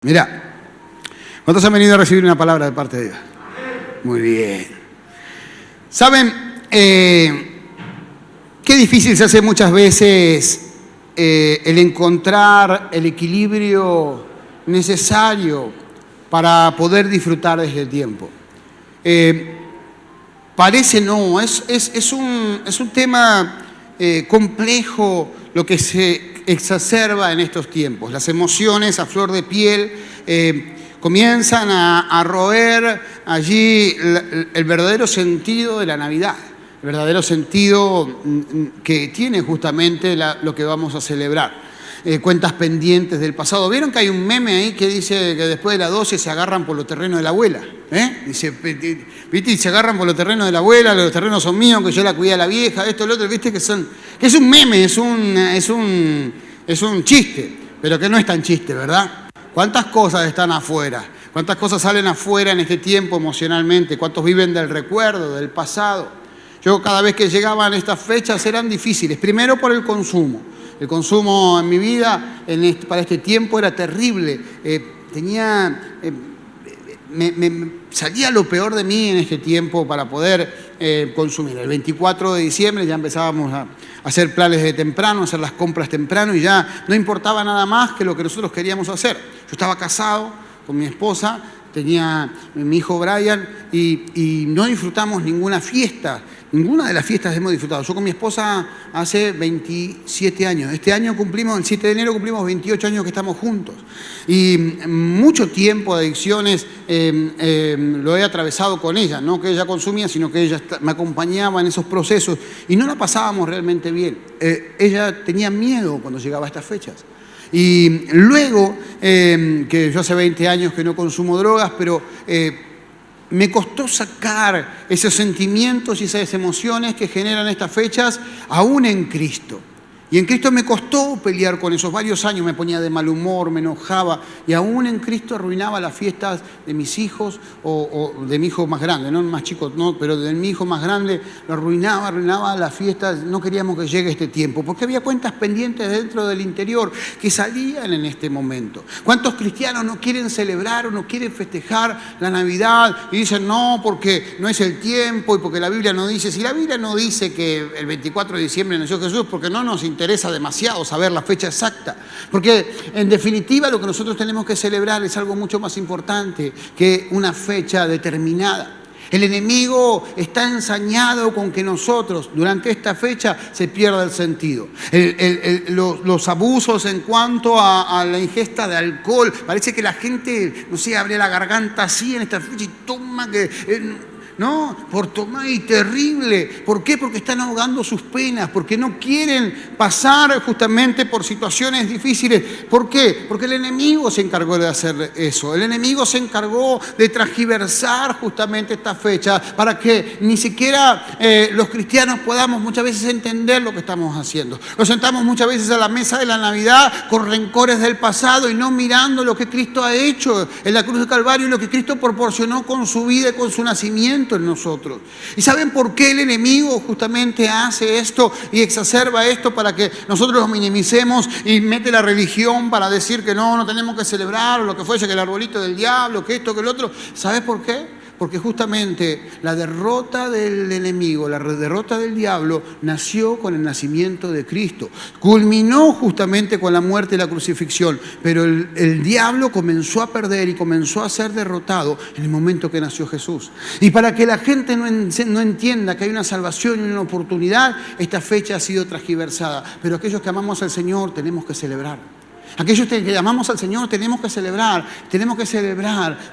Mirá, ¿cuántos han venido a recibir una palabra de parte de Dios? Muy bien. ¿Saben qué difícil se hace muchas veces el encontrar el equilibrio necesario para poder disfrutar de este tiempo? Parece no, es un tema complejo lo que se exacerba en estos tiempos. Las emociones a flor de piel comienzan a roer allí el verdadero sentido de la Navidad, el verdadero sentido que tiene justamente lo que vamos a celebrar. Cuentas pendientes del pasado. ¿Vieron que hay un meme ahí que dice que después de las 12 se agarran por los terrenos de la abuela? Dice, ¿viste? Y se agarran por los terrenos de la abuela, los terrenos son míos, que yo la cuidé a la vieja, esto, lo otro, ¿viste? Que es un meme, es un chiste, pero que no es tan chiste, ¿verdad? ¿Cuántas cosas están afuera? ¿Cuántas cosas salen afuera en este tiempo emocionalmente? ¿Cuántos viven del recuerdo, del pasado? Yo cada vez que llegaban estas fechas eran difíciles, primero por el consumo. El consumo en mi vida para este tiempo era terrible. Salía lo peor de mí en este tiempo para poder consumir. El 24 de diciembre ya empezábamos a hacer planes de temprano, a hacer las compras temprano y ya no importaba nada más que lo que nosotros queríamos hacer. Yo estaba casado con mi esposa, tenía mi hijo Brian y no disfrutamos ninguna fiesta. Ninguna de las fiestas hemos disfrutado. Yo con mi esposa hace 27 años. Este año el 7 de enero cumplimos 28 años que estamos juntos. Y mucho tiempo de adicciones lo he atravesado con ella. No que ella consumía, sino que ella me acompañaba en esos procesos. Y no la pasábamos realmente bien. Ella tenía miedo cuando llegaba a estas fechas. Y luego, que yo hace 20 años que no consumo drogas, pero me costó sacar esos sentimientos y esas emociones que generan estas fechas aún en Cristo. Y en Cristo me costó pelear con esos varios años, me ponía de mal humor, me enojaba y aún en Cristo arruinaba las fiestas de mis hijos o de mi hijo más grande, no más chico, no, pero de mi hijo más grande lo arruinaba las fiestas, no queríamos que llegue este tiempo, porque había cuentas pendientes dentro del interior que salían en este momento. ¿Cuántos cristianos no quieren celebrar o no quieren festejar la Navidad y dicen no, porque no es el tiempo y porque la Biblia no dice? Si la Biblia no dice que el 24 de diciembre nació Jesús, porque no nos interesa demasiado saber la fecha exacta, porque en definitiva lo que nosotros tenemos que celebrar es algo mucho más importante que una fecha determinada. El enemigo está ensañado con que nosotros durante esta fecha se pierda el sentido. Los abusos en cuanto a la ingesta de alcohol, parece que la gente, no sé, abre la garganta así en esta fecha y toma que... No, por tomar y terrible. ¿Por qué? Porque están ahogando sus penas, porque no quieren pasar justamente por situaciones difíciles. ¿Por qué? Porque el enemigo se encargó de hacer eso. El enemigo se encargó de transgiversar justamente esta fecha para que ni siquiera los cristianos podamos muchas veces entender lo que estamos haciendo. Nos sentamos muchas veces a la mesa de la Navidad con rencores del pasado y no mirando lo que Cristo ha hecho en la cruz del Calvario y lo que Cristo proporcionó con su vida y con su nacimiento en nosotros. ¿Y saben por qué el enemigo justamente hace esto y exacerba esto? Para que nosotros lo minimicemos y mete la religión para decir que no tenemos que celebrar o lo que fuese, que el arbolito del diablo, que esto, que el otro. ¿Sabes por qué? Porque justamente la derrota del enemigo, la derrota del diablo, nació con el nacimiento de Cristo. Culminó justamente con la muerte y la crucifixión, pero el diablo comenzó a perder y comenzó a ser derrotado en el momento que nació Jesús. Y para que la gente no entienda que hay una salvación y una oportunidad, esta fecha ha sido transgiversada. Pero aquellos que amamos al Señor tenemos que celebrar. Aquellos que amamos al Señor tenemos que celebrar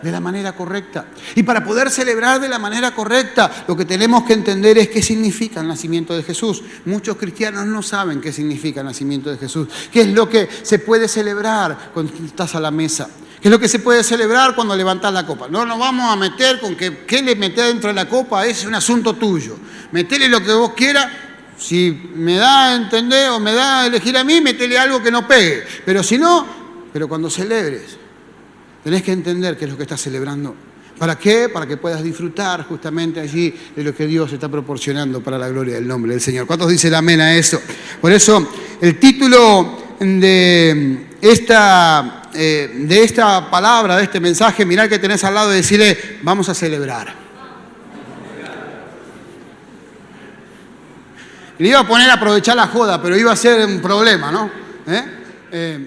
de la manera correcta. Y para poder celebrar de la manera correcta, lo que tenemos que entender es qué significa el nacimiento de Jesús. Muchos cristianos no saben qué significa el nacimiento de Jesús. ¿Qué es lo que se puede celebrar cuando estás a la mesa? ¿Qué es lo que se puede celebrar cuando levantas la copa? No nos vamos a meter con que qué le metés dentro de la copa es un asunto tuyo. Metele lo que vos quieras. Si me da a entender o me da a elegir a mí, metele algo que no pegue. Pero si no, pero cuando celebres, tenés que entender qué es lo que estás celebrando. ¿Para qué? Para que puedas disfrutar justamente allí de lo que Dios está proporcionando para la gloria del nombre del Señor. ¿Cuántos dicen amén a eso? Por eso, el título de esta de esta palabra, de este mensaje, mirá al que tenés al lado y decirle, vamos a celebrar. Le iba a poner a aprovechar la joda, pero iba a ser un problema, ¿no?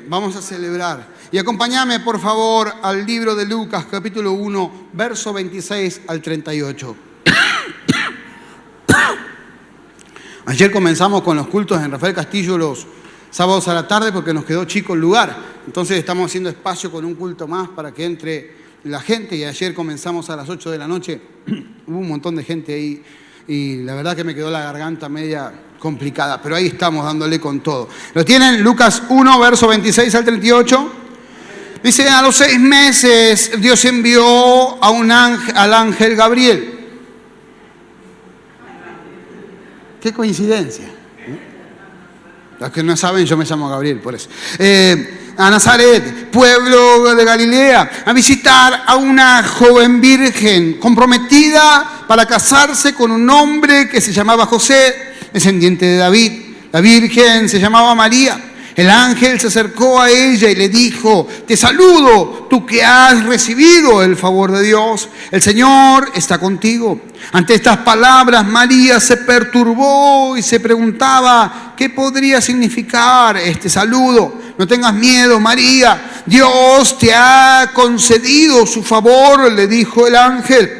Vamos a celebrar. Y acompáñame, por favor, al libro de Lucas, capítulo 1, verso 26 al 38. Ayer comenzamos con los cultos en Rafael Castillo los sábados a la tarde porque nos quedó chico el lugar. Entonces estamos haciendo espacio con un culto más para que entre la gente. Y ayer comenzamos a las 8 de la noche. Hubo un montón de gente ahí y la verdad que me quedó la garganta media complicada. Pero ahí estamos dándole con todo. ¿Lo tienen? Lucas 1, verso 26 al 38. Dice, a los 6 meses Dios envió a al ángel Gabriel. Qué coincidencia. Los que no saben, yo me llamo Gabriel, por eso. A Nazaret, pueblo de Galilea, a visitar a una joven virgen comprometida para casarse con un hombre que se llamaba José, descendiente de David. La virgen se llamaba María. El ángel se acercó a ella y le dijo, te saludo, tú que has recibido el favor de Dios. El Señor está contigo. Ante estas palabras, María se perturbó y se preguntaba, ¿qué podría significar este saludo? No tengas miedo, María. Dios te ha concedido su favor, le dijo el ángel.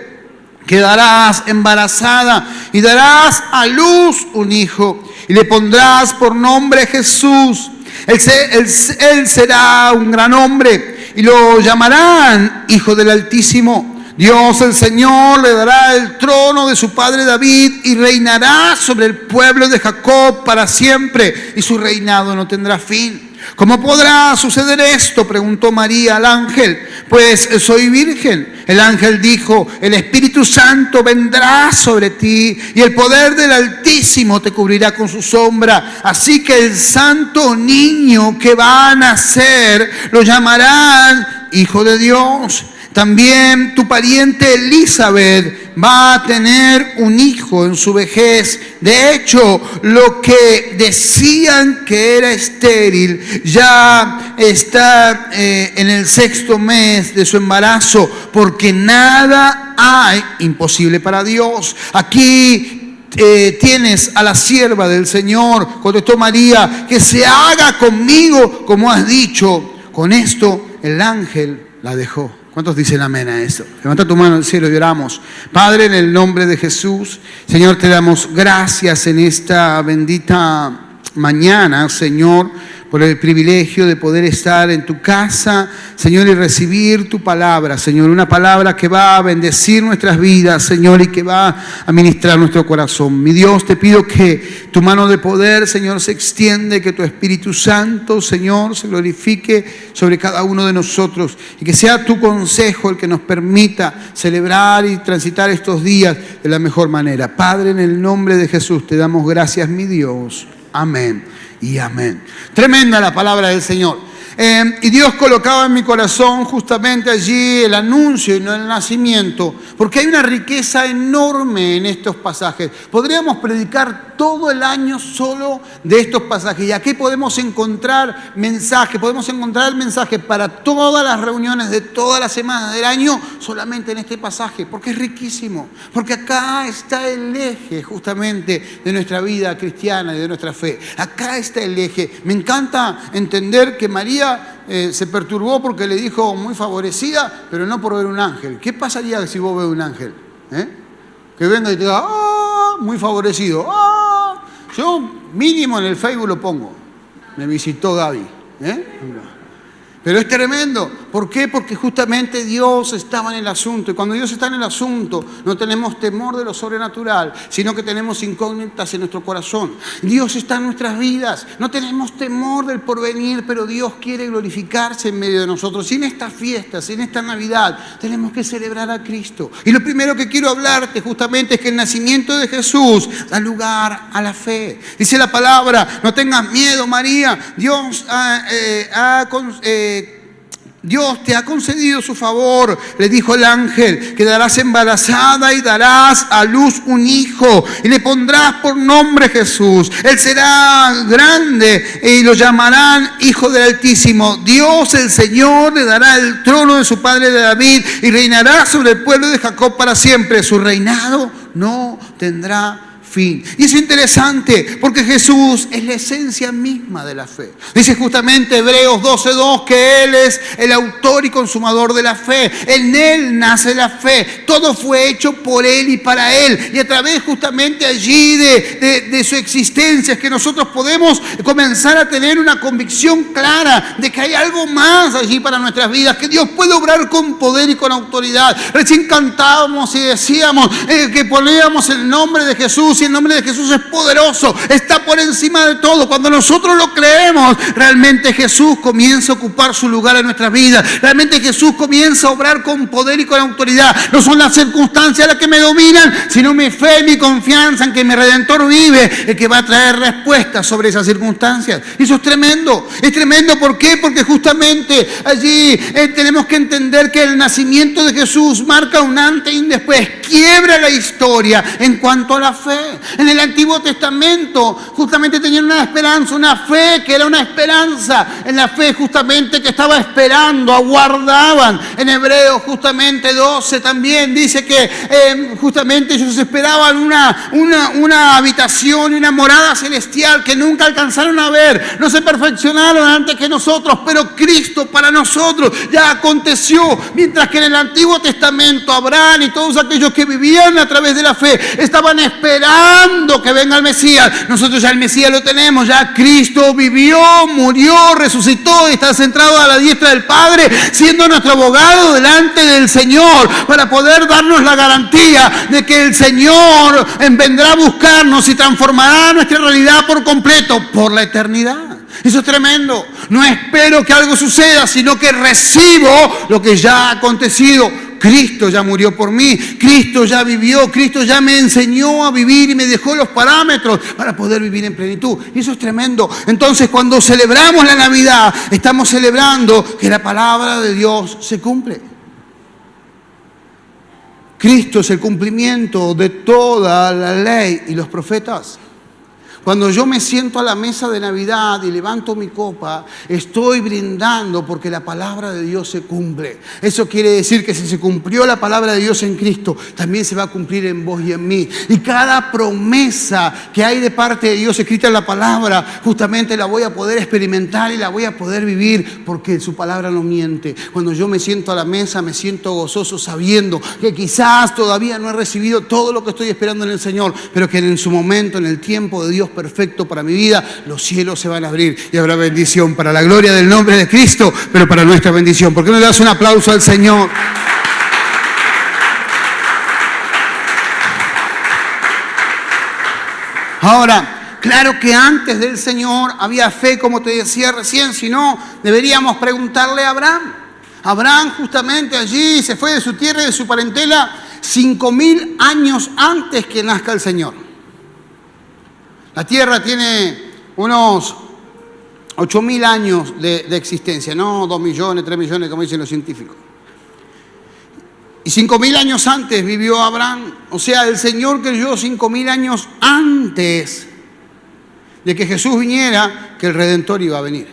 Quedarás embarazada y darás a luz un hijo y le pondrás por nombre Jesús. Él será un gran hombre y lo llamarán Hijo del Altísimo. Dios el Señor le dará el trono de su padre David y reinará sobre el pueblo de Jacob para siempre y su reinado no tendrá fin. ¿Cómo podrá suceder esto?, preguntó María al ángel. Pues soy virgen. El ángel dijo, el Espíritu Santo vendrá sobre ti y el poder del Altísimo te cubrirá con su sombra. Así que el santo niño que va a nacer lo llamarán Hijo de Dios. También tu pariente Elizabeth va a tener un hijo en su vejez. De hecho, lo que decían que era estéril ya está en el 6º mes de su embarazo, porque nada hay imposible para Dios. Aquí tienes a la sierva del Señor, contestó María, que se haga conmigo como has dicho. Con esto el ángel la dejó. ¿Cuántos dicen amén a esto? Levanta tu mano al cielo y oramos. Padre, en el nombre de Jesús, Señor, te damos gracias en esta bendita mañana, Señor, por el privilegio de poder estar en tu casa, Señor, y recibir tu palabra, Señor, una palabra que va a bendecir nuestras vidas, Señor, y que va a ministrar nuestro corazón. Mi Dios, te pido que tu mano de poder, Señor, se extiende, que tu Espíritu Santo, Señor, se glorifique sobre cada uno de nosotros y que sea tu consejo el que nos permita celebrar y transitar estos días de la mejor manera. Padre, en el nombre de Jesús, te damos gracias, mi Dios. Amén y amén. Tremenda la palabra del Señor. Y Dios colocaba en mi corazón justamente allí el anuncio y no el nacimiento, porque hay una riqueza enorme en estos pasajes. Podríamos predicar todo el año solo de estos pasajes, y aquí podemos encontrar mensajes, podemos encontrar el mensaje para todas las reuniones de todas las semanas del año solamente en este pasaje, porque es riquísimo, porque acá está el eje justamente de nuestra vida cristiana y de nuestra fe. Acá está el eje. Me encanta entender que María se perturbó porque le dijo muy favorecida, pero no por ver un ángel. ¿Qué pasaría si vos ves un ángel? Que venga y te diga, ¡ah! Muy favorecido. ¡Ah! Yo mínimo en el Facebook lo pongo. Me visitó Gaby. Pero es tremendo. ¿Por qué? Porque justamente Dios estaba en el asunto. Y cuando Dios está en el asunto, no tenemos temor de lo sobrenatural, sino que tenemos incógnitas en nuestro corazón. Dios está en nuestras vidas. No tenemos temor del porvenir, pero Dios quiere glorificarse en medio de nosotros. Y en estas fiestas, en esta Navidad, tenemos que celebrar a Cristo. Y lo primero que quiero hablarte justamente es que el nacimiento de Jesús da lugar a la fe. Dice la palabra, no tengas miedo, María. Dios Dios te ha concedido su favor, le dijo el ángel, quedarás embarazada y darás a luz un hijo y le pondrás por nombre Jesús. Él será grande y lo llamarán Hijo del Altísimo. Dios el Señor le dará el trono de su padre de David y reinará sobre el pueblo de Jacob para siempre. Su reinado no tendrá fin. Y es interesante porque Jesús es la esencia misma de la fe. Dice justamente Hebreos 12:2 que Él es el autor y consumador de la fe. En Él nace la fe. Todo fue hecho por Él y para Él. Y a través justamente allí de su existencia es que nosotros podemos comenzar a tener una convicción clara de que hay algo más allí para nuestras vidas, que Dios puede obrar con poder y con autoridad. Recién cantábamos y decíamos que poníamos el nombre de Jesús. Y el nombre de Jesús es poderoso, está por encima de todo. Cuando nosotros lo creemos, realmente Jesús comienza a ocupar su lugar en nuestras vidas. Realmente Jesús comienza a obrar con poder y con autoridad. No son las circunstancias las que me dominan, sino mi fe, mi confianza en que mi Redentor vive, el que va a traer respuestas sobre esas circunstancias. Y eso es tremendo. Es tremendo, ¿por qué? Porque justamente allí tenemos que entender que el nacimiento de Jesús marca un antes y un después. Quiebra la historia en cuanto a la fe. En el Antiguo Testamento justamente tenían una esperanza, una fe que era una esperanza. En la fe justamente que estaba esperando, aguardaban. En Hebreos justamente 12 también dice que justamente ellos esperaban una habitación y una morada celestial que nunca alcanzaron a ver. No se perfeccionaron antes que nosotros, pero Cristo para nosotros ya aconteció. Mientras que en el Antiguo Testamento Abraham y todos aquellos que vivían a través de la fe estaban esperando que venga el Mesías. Nosotros ya el Mesías lo tenemos, ya Cristo vivió, murió, resucitó y está centrado a la diestra del Padre, siendo nuestro abogado delante del Señor, para poder darnos la garantía de que el Señor vendrá a buscarnos y transformará nuestra realidad por completo, por la eternidad. Eso es tremendo. No espero que algo suceda, sino que recibo lo que ya ha acontecido. Cristo ya murió por mí, Cristo ya vivió, Cristo ya me enseñó a vivir y me dejó los parámetros para poder vivir en plenitud. Y eso es tremendo. Entonces, cuando celebramos la Navidad, estamos celebrando que la palabra de Dios se cumple. Cristo es el cumplimiento de toda la ley y los profetas. Cuando yo me siento a la mesa de Navidad y levanto mi copa, estoy brindando porque la palabra de Dios se cumple. Eso quiere decir que si se cumplió la palabra de Dios en Cristo, también se va a cumplir en vos y en mí. Y cada promesa que hay de parte de Dios escrita en la palabra, justamente la voy a poder experimentar y la voy a poder vivir porque su palabra no miente. Cuando yo me siento a la mesa, me siento gozoso sabiendo que quizás todavía no he recibido todo lo que estoy esperando en el Señor, pero que en su momento, en el tiempo de Dios perfecto para mi vida, los cielos se van a abrir y habrá bendición para la gloria del nombre de Cristo, pero para nuestra bendición. ¿Por qué no le das un aplauso al Señor? Ahora, claro que antes del Señor había fe, como te decía recién, si no, deberíamos preguntarle a Abraham. Abraham justamente allí se fue de su tierra y de su parentela 5.000 años antes que nazca el Señor. La tierra tiene unos 8.000 años de existencia, no 2 millones, 3 millones como dicen los científicos. Y 5.000 años antes vivió Abraham. O sea, el Señor creyó 5.000 años antes de que Jesús viniera, que el Redentor iba a venir.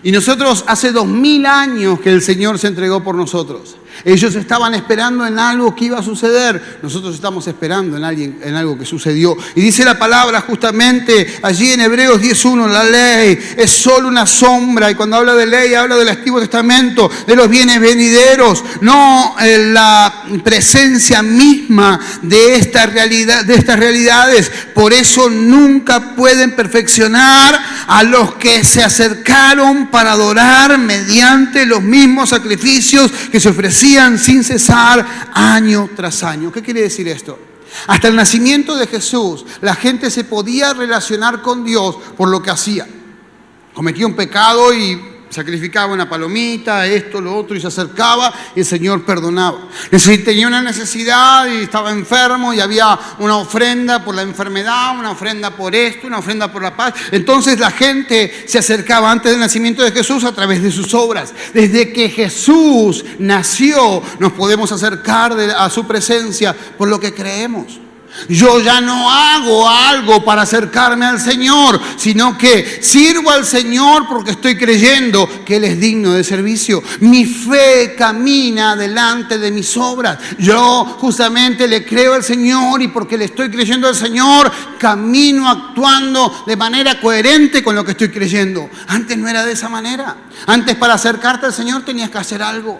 Y nosotros hace 2.000 años que el Señor se entregó por nosotros. Ellos estaban esperando en algo que iba a suceder. Nosotros estamos esperando en algo que sucedió. Y dice la palabra justamente allí en Hebreos 10:1, la ley es solo una sombra. Y cuando habla de ley, habla del Antiguo Testamento, de los bienes venideros, no la presencia misma de estas realidades. Por eso nunca pueden perfeccionar a los que se acercaron para adorar mediante los mismos sacrificios que se ofrecían sin cesar año tras año. ¿Qué quiere decir esto? Hasta el nacimiento de Jesús, la gente se podía relacionar con Dios por lo que hacía. Cometía un pecado y sacrificaba una palomita, esto, lo otro, y se acercaba y el Señor perdonaba. Tenía una necesidad y estaba enfermo y había una ofrenda por la enfermedad, una ofrenda por esto, una ofrenda por la paz. Entonces la gente se acercaba antes del nacimiento de Jesús a través de sus obras. Desde que Jesús nació, nos podemos acercar a su presencia por lo que creemos. Yo ya no hago algo para acercarme al Señor, sino que sirvo al Señor porque estoy creyendo que Él es digno de servicio. Mi fe camina delante de mis obras. Yo justamente le creo al Señor y porque le estoy creyendo al Señor, camino actuando de manera coherente con lo que estoy creyendo. Antes no era de esa manera. Antes, para acercarte al Señor tenías que hacer algo.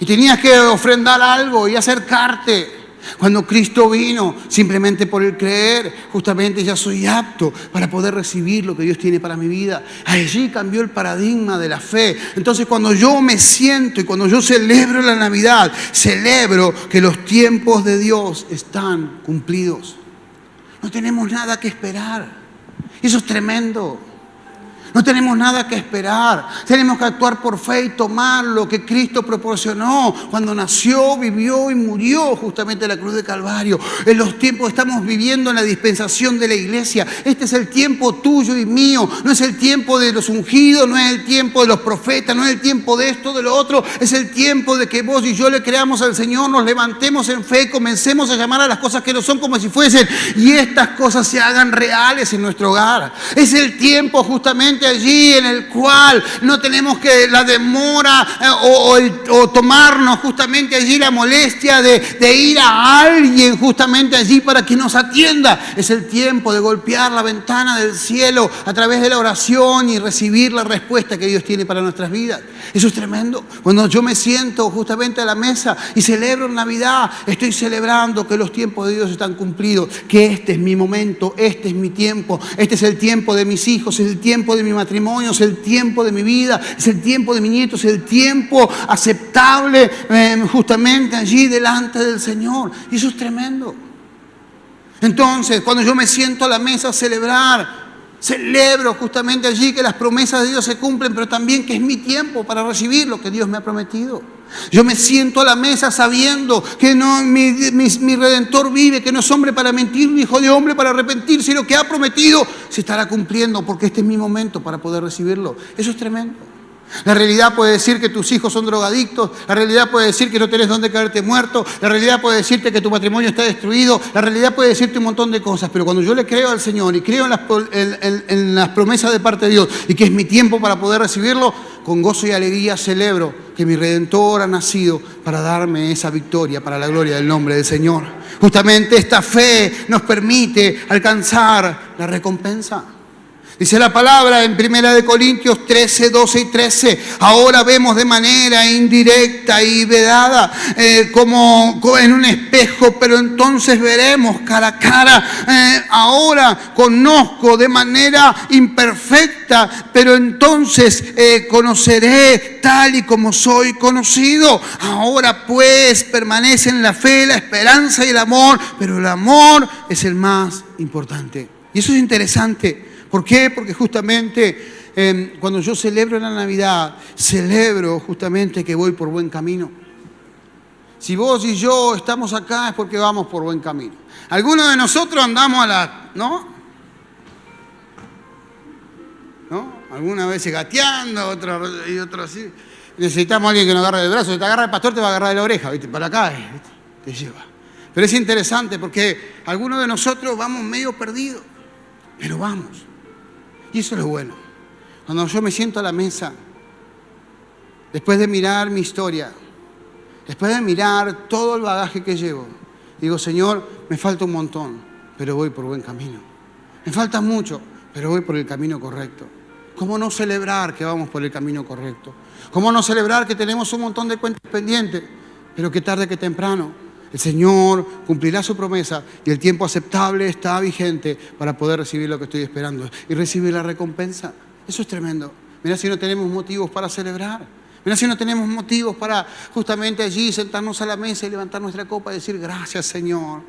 Y tenías que ofrendar algo y acercarte. Cuando Cristo vino, simplemente por el creer, justamente ya soy apto para poder recibir lo que Dios tiene para mi vida. Allí cambió el paradigma de la fe. Entonces, cuando yo me siento y cuando yo celebro la Navidad, celebro que los tiempos de Dios están cumplidos. No tenemos nada que esperar. Eso es tremendo. No tenemos nada que esperar. Tenemos que actuar por fe y tomar lo que Cristo proporcionó cuando nació, vivió y murió justamente en la cruz de Calvario. En los tiempos estamos viviendo en la dispensación de la iglesia. Este es el tiempo tuyo y mío. No es el tiempo de los ungidos, no es el tiempo de los profetas, no es el tiempo de esto, de lo otro. Es el tiempo de que vos y yo le creamos al Señor, nos levantemos en fe, comencemos a llamar a las cosas que no son como si fuesen y estas cosas se hagan reales en nuestro hogar. Es el tiempo justamente allí en el cual no tenemos que la demora o tomarnos justamente allí la molestia de ir a alguien justamente allí para que nos atienda. Es el tiempo de golpear la ventana del cielo a través de la oración y recibir la respuesta que Dios tiene para nuestras vidas. Eso es tremendo. Cuando yo me siento justamente a la mesa y celebro Navidad, estoy celebrando que los tiempos de Dios están cumplidos, que este es mi momento, este es mi tiempo, este es el tiempo de mis hijos, es el tiempo de mi matrimonio, es el tiempo de mi vida, es el tiempo de mi nieto, es el tiempo aceptable justamente allí delante del Señor. Y eso es tremendo. Entonces, cuando yo me siento a la mesa a celebrar, celebro justamente allí que las promesas de Dios se cumplen, pero también que es mi tiempo para recibir lo que Dios me ha prometido. Yo me siento a la mesa sabiendo que no, mi Redentor vive, que no es hombre para mentir, ni hijo de hombre para arrepentirse, y lo que ha prometido se estará cumpliendo, porque este es mi momento para poder recibirlo. Eso es tremendo. La realidad puede decir que tus hijos son drogadictos, la realidad puede decir que no tenés dónde caerte muerto, la realidad puede decirte que tu matrimonio está destruido, la realidad puede decirte un montón de cosas, pero cuando yo le creo al Señor y creo en las promesas de parte de Dios y que es mi tiempo para poder recibirlo, con gozo y alegría celebro que mi Redentor ha nacido para darme esa victoria para la gloria del nombre del Señor. Justamente esta fe nos permite alcanzar la recompensa. Dice la palabra en 1 Corintios 13, 12 y 13. Ahora vemos de manera indirecta y vedada, como en un espejo, pero entonces veremos cara a cara. Ahora conozco de manera imperfecta, pero entonces conoceré tal y como soy conocido. Ahora pues permanecen la fe, la esperanza y el amor, pero el amor es el más importante. Y eso es interesante. ¿Por qué? Porque justamente cuando yo celebro la Navidad, celebro justamente que voy por buen camino. Si vos y yo estamos acá es porque vamos por buen camino. Algunos de nosotros andamos a la... ¿No? Algunas veces gateando, otros así. Necesitamos a alguien que nos agarre del brazo. Si te agarra el pastor, te va a agarrar de la oreja, ¿viste? Para acá, ¿viste? Te lleva. Pero es interesante porque algunos de nosotros vamos medio perdidos, pero vamos. Y eso es lo bueno. Cuando yo me siento a la mesa, después de mirar mi historia, después de mirar todo el bagaje que llevo, digo, Señor, me falta un montón, pero voy por buen camino. Me falta mucho, pero voy por el camino correcto. ¿Cómo no celebrar que vamos por el camino correcto? ¿Cómo no celebrar que tenemos un montón de cuentas pendientes, pero que tarde que temprano el Señor cumplirá su promesa y el tiempo aceptable está vigente para poder recibir lo que estoy esperando y recibir la recompensa? Eso es tremendo. Mirá si no tenemos motivos para celebrar. Mirá si no tenemos motivos para justamente allí sentarnos a la mesa y levantar nuestra copa y decir, gracias Señor.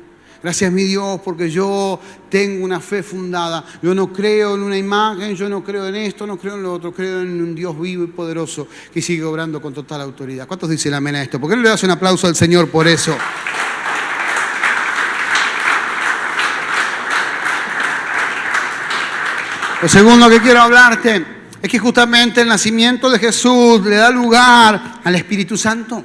Gracias, mi Dios, porque yo tengo una fe fundada. Yo no creo en una imagen, yo no creo en esto, no creo en lo otro. Creo en un Dios vivo y poderoso que sigue obrando con total autoridad. ¿Cuántos dicen amén a esto? ¿Por qué no le das un aplauso al Señor por eso? Lo segundo que quiero hablarte es que justamente el nacimiento de Jesús le da lugar al Espíritu Santo.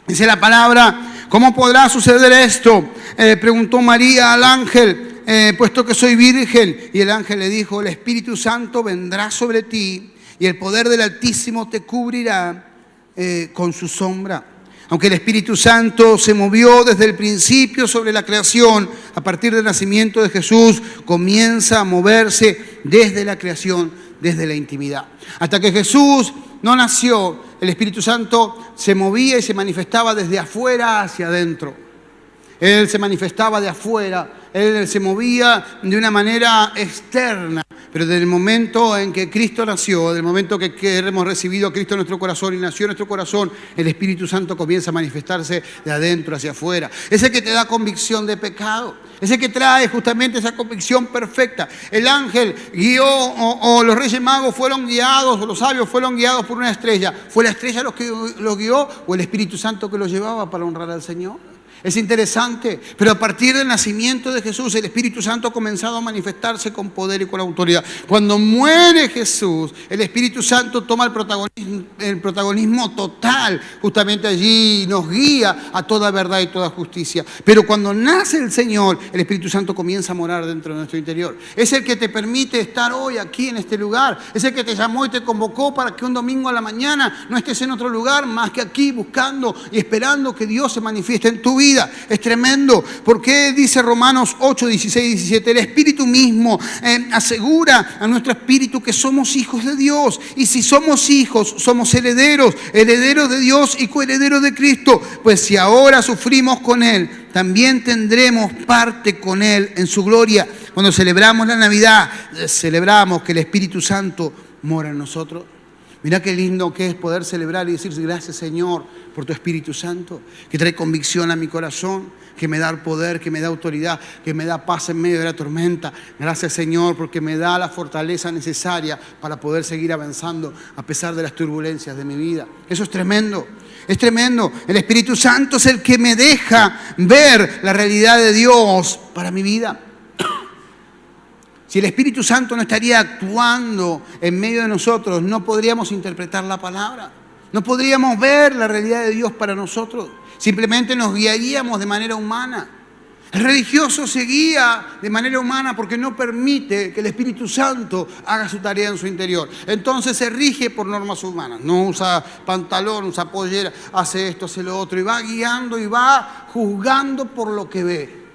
Dice la palabra, ¿cómo podrá suceder esto? Preguntó María al ángel, puesto que soy virgen. Y el ángel le dijo, el Espíritu Santo vendrá sobre ti y el poder del Altísimo te cubrirá con su sombra. Aunque el Espíritu Santo se movió desde el principio sobre la creación, a partir del nacimiento de Jesús comienza a moverse desde la creación, desde la intimidad. Hasta que Jesús no nació, el Espíritu Santo se movía y se manifestaba desde afuera hacia adentro. Él se manifestaba de afuera, Él se movía de una manera externa. Pero desde el momento en que Cristo nació, desde el momento que hemos recibido a Cristo en nuestro corazón y nació en nuestro corazón, el Espíritu Santo comienza a manifestarse de adentro hacia afuera. Ese que te da convicción de pecado, ese que trae justamente esa convicción perfecta. El ángel guió, o los reyes magos fueron guiados, o los sabios fueron guiados por una estrella. ¿Fue la estrella los que los guió o el Espíritu Santo que los llevaba para honrar al Señor? Es interesante, pero a partir del nacimiento de Jesús, el Espíritu Santo ha comenzado a manifestarse con poder y con autoridad. Cuando muere Jesús, el Espíritu Santo toma el protagonismo total, justamente allí nos guía a toda verdad y toda justicia. Pero cuando nace el Señor, el Espíritu Santo comienza a morar dentro de nuestro interior. Es el que te permite estar hoy aquí en este lugar. Es el que te llamó y te convocó para que un domingo a la mañana no estés en otro lugar más que aquí buscando y esperando que Dios se manifieste en tu vida. Es tremendo, porque dice Romanos 8, 16 y 17, el Espíritu mismo asegura a nuestro espíritu que somos hijos de Dios, y si somos hijos, somos herederos, herederos de Dios y coherederos de Cristo, pues si ahora sufrimos con Él, también tendremos parte con Él en su gloria. Cuando celebramos la Navidad, celebramos que el Espíritu Santo mora en nosotros. Mirá qué lindo que es poder celebrar y decir gracias, Señor, por tu Espíritu Santo, que trae convicción a mi corazón, que me da poder, que me da autoridad, que me da paz en medio de la tormenta. Gracias, Señor, porque me da la fortaleza necesaria para poder seguir avanzando a pesar de las turbulencias de mi vida. Eso es tremendo. Es tremendo. El Espíritu Santo es el que me deja ver la realidad de Dios para mi vida. Si el Espíritu Santo no estaría actuando en medio de nosotros, no podríamos interpretar la palabra. No podríamos ver la realidad de Dios para nosotros. Simplemente nos guiaríamos de manera humana. El religioso se guía de manera humana porque no permite que el Espíritu Santo haga su tarea en su interior. Entonces se rige por normas humanas. No usa pantalón, usa pollera, hace esto, hace lo otro. Y va guiando y va juzgando por lo que ve.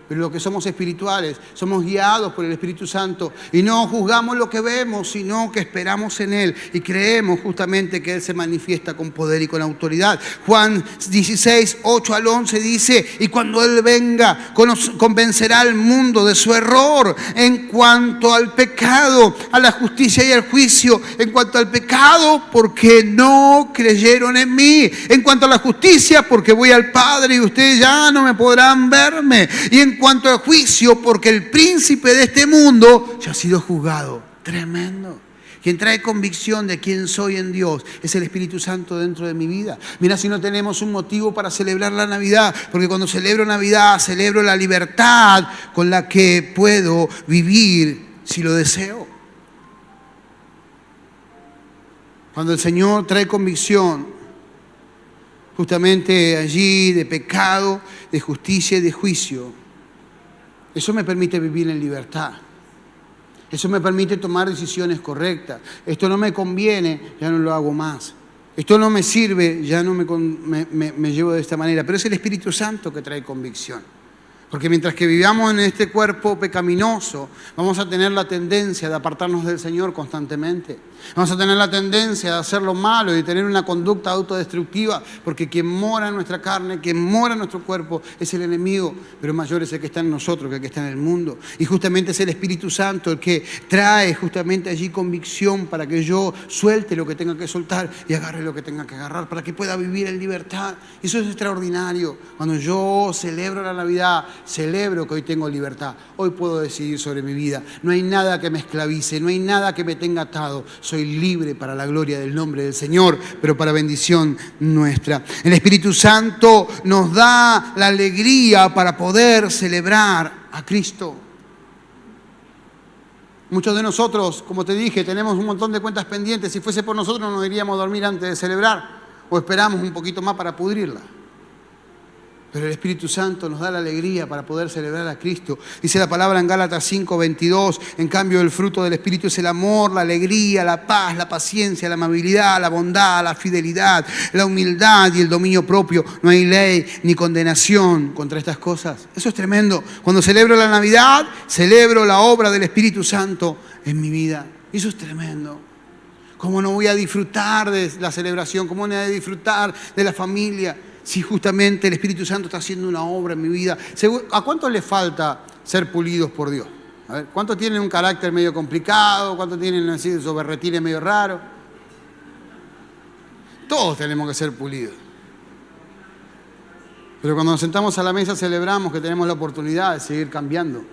Pero los que somos espirituales, somos guiados por el Espíritu Santo y no juzgamos lo que vemos, sino que esperamos en Él y creemos justamente que Él se manifiesta con poder y con autoridad. Juan 16, 8 al 11 dice, y cuando Él venga, convencerá al mundo de su error en cuanto al pecado, a la justicia y al juicio. En cuanto al pecado, porque no creyeron en mí. En cuanto a la justicia, porque voy al Padre y ustedes ya no me podrán verme. Y en cuanto al juicio, porque el príncipe de este mundo ya ha sido juzgado. Tremendo. Quien trae convicción de quién soy en Dios es el Espíritu Santo dentro de mi vida. Mira, si no tenemos un motivo para celebrar la Navidad, porque cuando celebro Navidad, celebro la libertad con la que puedo vivir si lo deseo. Cuando el Señor trae convicción, justamente allí de pecado, de justicia y de juicio, eso me permite vivir en libertad. Eso me permite tomar decisiones correctas. Esto no me conviene, ya no lo hago más. Esto no me sirve, ya no me llevo de esta manera. Pero es el Espíritu Santo que trae convicción. Porque mientras que vivamos en este cuerpo pecaminoso, vamos a tener la tendencia de apartarnos del Señor constantemente. Vamos a tener la tendencia de hacer lo malo y de tener una conducta autodestructiva, porque quien mora en nuestra carne, quien mora en nuestro cuerpo es el enemigo, pero mayor es el que está en nosotros que el que está en el mundo. Y justamente es el Espíritu Santo el que trae justamente allí convicción para que yo suelte lo que tenga que soltar y agarre lo que tenga que agarrar, para que pueda vivir en libertad. Eso es extraordinario. Cuando yo celebro la Navidad, celebro que hoy tengo libertad. Hoy puedo decidir sobre mi vida. No hay nada que me esclavice, no hay nada que me tenga atado. Soy libre para la gloria del nombre del Señor, pero para bendición nuestra. El Espíritu Santo nos da la alegría para poder celebrar a Cristo. Muchos de nosotros, como te dije, tenemos un montón de cuentas pendientes. Si fuese por nosotros, nos iríamos a dormir antes de celebrar o esperamos un poquito más para pudrirla. Pero el Espíritu Santo nos da la alegría para poder celebrar a Cristo. Dice la palabra en Gálatas 5:22, en cambio el fruto del Espíritu es el amor, la alegría, la paz, la paciencia, la amabilidad, la bondad, la fidelidad, la humildad y el dominio propio. No hay ley ni condenación contra estas cosas. Eso es tremendo. Cuando celebro la Navidad, celebro la obra del Espíritu Santo en mi vida. Eso es tremendo. ¿Cómo no voy a disfrutar de la celebración? ¿Cómo no voy a disfrutar de la familia? Si justamente el Espíritu Santo está haciendo una obra en mi vida. ¿A cuántos les falta ser pulidos por Dios? A ver, ¿cuántos tienen un carácter medio complicado? ¿Cuántos tienen así esos berretines medio raros? Todos tenemos que ser pulidos. Pero cuando nos sentamos a la mesa celebramos que tenemos la oportunidad de seguir cambiando.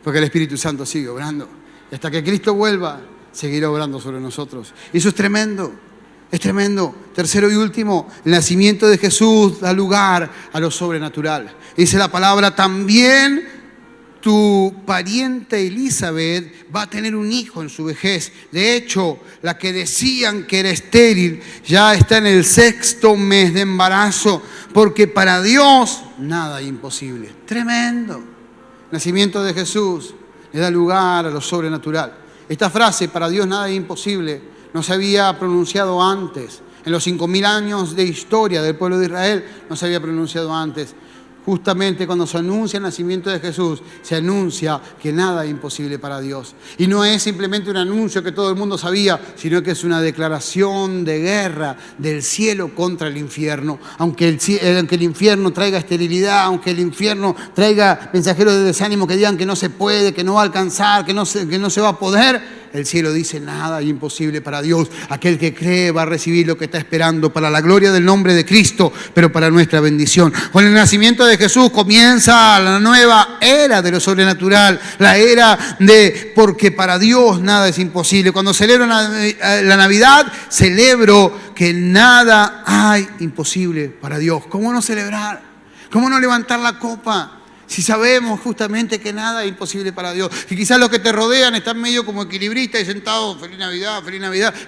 Porque el Espíritu Santo sigue obrando. Y hasta que Cristo vuelva, seguirá obrando sobre nosotros. Y eso es tremendo. Es tremendo. Tercero y último, el nacimiento de Jesús da lugar a lo sobrenatural. Dice la palabra, también tu pariente Elizabeth va a tener un hijo en su vejez. De hecho, la que decían que era estéril ya está en el 6º mes de embarazo, porque para Dios nada es imposible. Tremendo. Nacimiento de Jesús le da lugar a lo sobrenatural. Esta frase, para Dios nada es imposible, no se había pronunciado antes. En los 5.000 años de historia del pueblo de Israel no se había pronunciado antes. Justamente cuando se anuncia el nacimiento de Jesús, se anuncia que nada es imposible para Dios. Y no es simplemente un anuncio que todo el mundo sabía, sino que es una declaración de guerra del cielo contra el infierno. Aunque el infierno traiga esterilidad, aunque el infierno traiga mensajeros de desánimo que digan que no se puede, que no va a alcanzar, que no se va a poder, el cielo dice nada es imposible para Dios. Aquel que cree va a recibir lo que está esperando para la gloria del nombre de Cristo, pero para nuestra bendición. Con el nacimiento de Jesús comienza la nueva era de lo sobrenatural, la era de porque para Dios nada es imposible. Cuando celebro la Navidad, celebro que nada hay imposible para Dios. ¿Cómo no celebrar? ¿Cómo no levantar la copa? Si sabemos justamente que nada es imposible para Dios, que quizás los que te rodean están medio como equilibristas y sentados, feliz Navidad,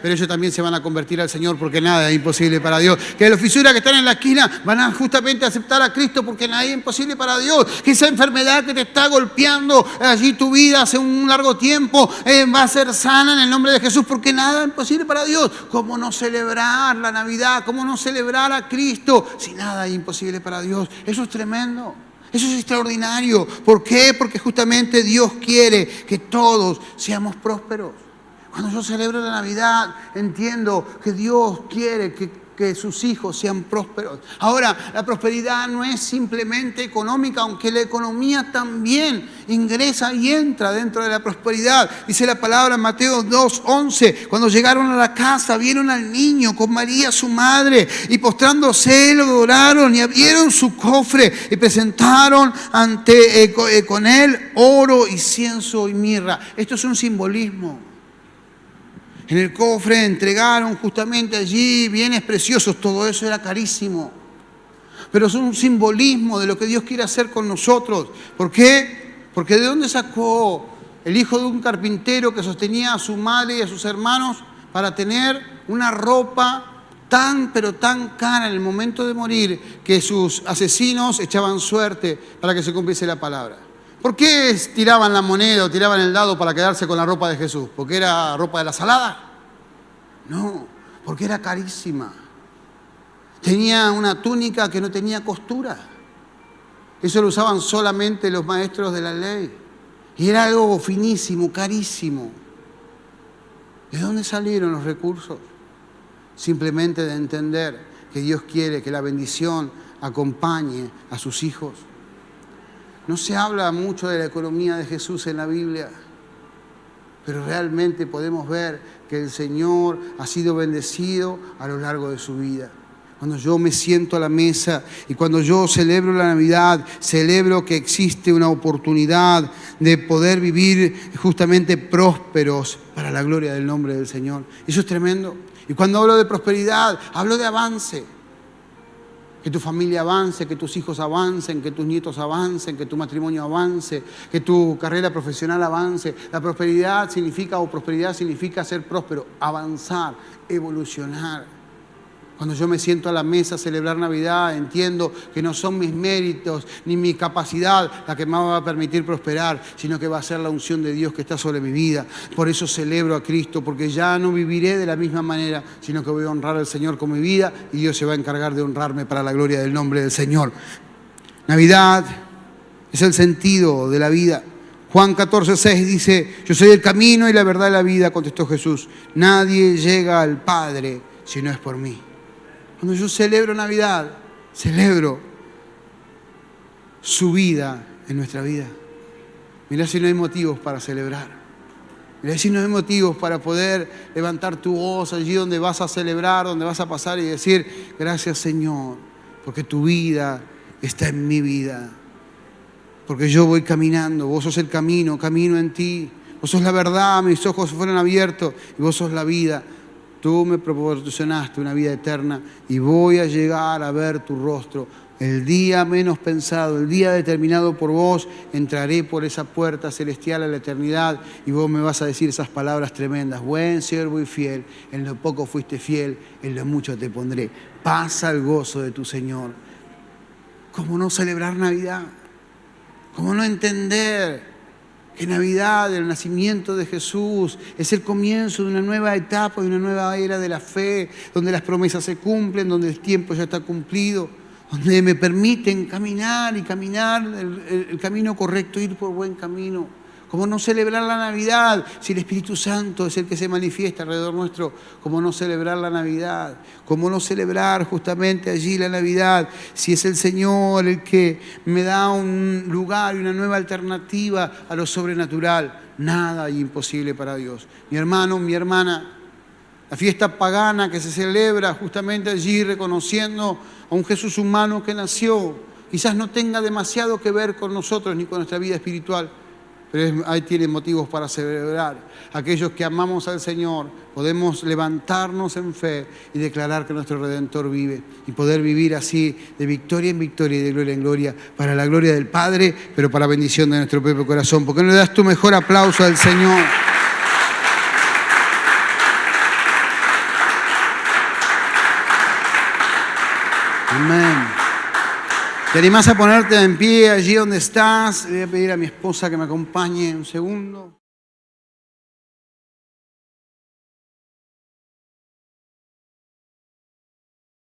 pero ellos también se van a convertir al Señor porque nada es imposible para Dios. Que los fisuras que están en la esquina van a justamente aceptar a Cristo porque nada es imposible para Dios. Que esa enfermedad que te está golpeando allí tu vida hace un largo tiempo va a ser sana en el nombre de Jesús porque nada es imposible para Dios. ¿Cómo no celebrar la Navidad? ¿Cómo no celebrar a Cristo si nada es imposible para Dios? Eso es tremendo. Eso es extraordinario. ¿Por qué? Porque justamente Dios quiere que todos seamos prósperos. Cuando yo celebro la Navidad, entiendo que Dios quiere que sus hijos sean prósperos. Ahora, la prosperidad no es simplemente económica, aunque la economía también ingresa y entra dentro de la prosperidad. Dice la palabra en Mateo 2:11, cuando llegaron a la casa, vieron al niño con María su madre, y postrándose lo adoraron y abrieron su cofre y presentaron con él oro, incienso y mirra. Esto es un simbolismo. En el cofre entregaron justamente allí bienes preciosos, todo eso era carísimo. Pero es un simbolismo de lo que Dios quiere hacer con nosotros. ¿Por qué? Porque ¿de dónde sacó el hijo de un carpintero que sostenía a su madre y a sus hermanos para tener una ropa pero tan cara en el momento de morir que sus asesinos echaban suerte para que se cumpliese la palabra? ¿Por qué tiraban la moneda o tiraban el dado para quedarse con la ropa de Jesús? ¿Porque era ropa de la salada? No, porque era carísima. Tenía una túnica que no tenía costura. Eso lo usaban solamente los maestros de la ley. Y era algo finísimo, carísimo. ¿De dónde salieron los recursos? Simplemente de entender que Dios quiere que la bendición acompañe a sus hijos. No se habla mucho de la economía de Jesús en la Biblia, pero realmente podemos ver que el Señor ha sido bendecido a lo largo de su vida. Cuando yo me siento a la mesa y cuando yo celebro la Navidad, celebro que existe una oportunidad de poder vivir justamente prósperos para la gloria del nombre del Señor. Eso es tremendo. Y cuando hablo de prosperidad, hablo de avance. Que tu familia avance, que tus hijos avancen, que tus nietos avancen, que tu matrimonio avance, que tu carrera profesional avance. La prosperidad significa ser próspero, avanzar, evolucionar. Cuando yo me siento a la mesa a celebrar Navidad, entiendo que no son mis méritos ni mi capacidad la que me va a permitir prosperar, sino que va a ser la unción de Dios que está sobre mi vida. Por eso celebro a Cristo, porque ya no viviré de la misma manera, sino que voy a honrar al Señor con mi vida y Dios se va a encargar de honrarme para la gloria del nombre del Señor. Navidad es el sentido de la vida. Juan 14:6 dice: yo soy el camino y la verdad y la vida, contestó Jesús. Nadie llega al Padre si no es por mí. Cuando yo celebro Navidad, celebro su vida en nuestra vida. Mirá si no hay motivos para celebrar. Mirá si no hay motivos para poder levantar tu voz allí donde vas a celebrar, donde vas a pasar y decir: gracias, Señor, porque tu vida está en mi vida. Porque yo voy caminando, vos sos el camino, camino en ti. Vos sos la verdad, mis ojos fueron abiertos y vos sos la vida. Tú me proporcionaste una vida eterna y voy a llegar a ver tu rostro. El día menos pensado, el día determinado por vos, entraré por esa puerta celestial a la eternidad y vos me vas a decir esas palabras tremendas: buen siervo y fiel, en lo poco fuiste fiel, en lo mucho te pondré. Pasa el gozo de tu Señor. ¿Cómo no celebrar Navidad? ¿Cómo no entender que Navidad, el nacimiento de Jesús, es el comienzo de una nueva etapa, de una nueva era de la fe, donde las promesas se cumplen, donde el tiempo ya está cumplido, donde me permiten caminar y caminar el camino correcto, ir por buen camino? ¿Cómo no celebrar la Navidad si el Espíritu Santo es el que se manifiesta alrededor nuestro? ¿Cómo no celebrar la Navidad? ¿Cómo no celebrar justamente allí la Navidad si es el Señor el que me da un lugar y una nueva alternativa a lo sobrenatural? Nada hay imposible para Dios. Mi hermano, mi hermana, la fiesta pagana que se celebra justamente allí reconociendo a un Jesús humano que nació, quizás no tenga demasiado que ver con nosotros ni con nuestra vida espiritual, pero ahí tienen motivos para celebrar. Aquellos que amamos al Señor podemos levantarnos en fe y declarar que nuestro Redentor vive y poder vivir así de victoria en victoria y de gloria en gloria, para la gloria del Padre, pero para bendición de nuestro propio corazón. ¿Por qué no le das tu mejor aplauso al Señor? Amén. ¿Te animás a ponerte en pie allí donde estás? Le voy a pedir a mi esposa que me acompañe un segundo.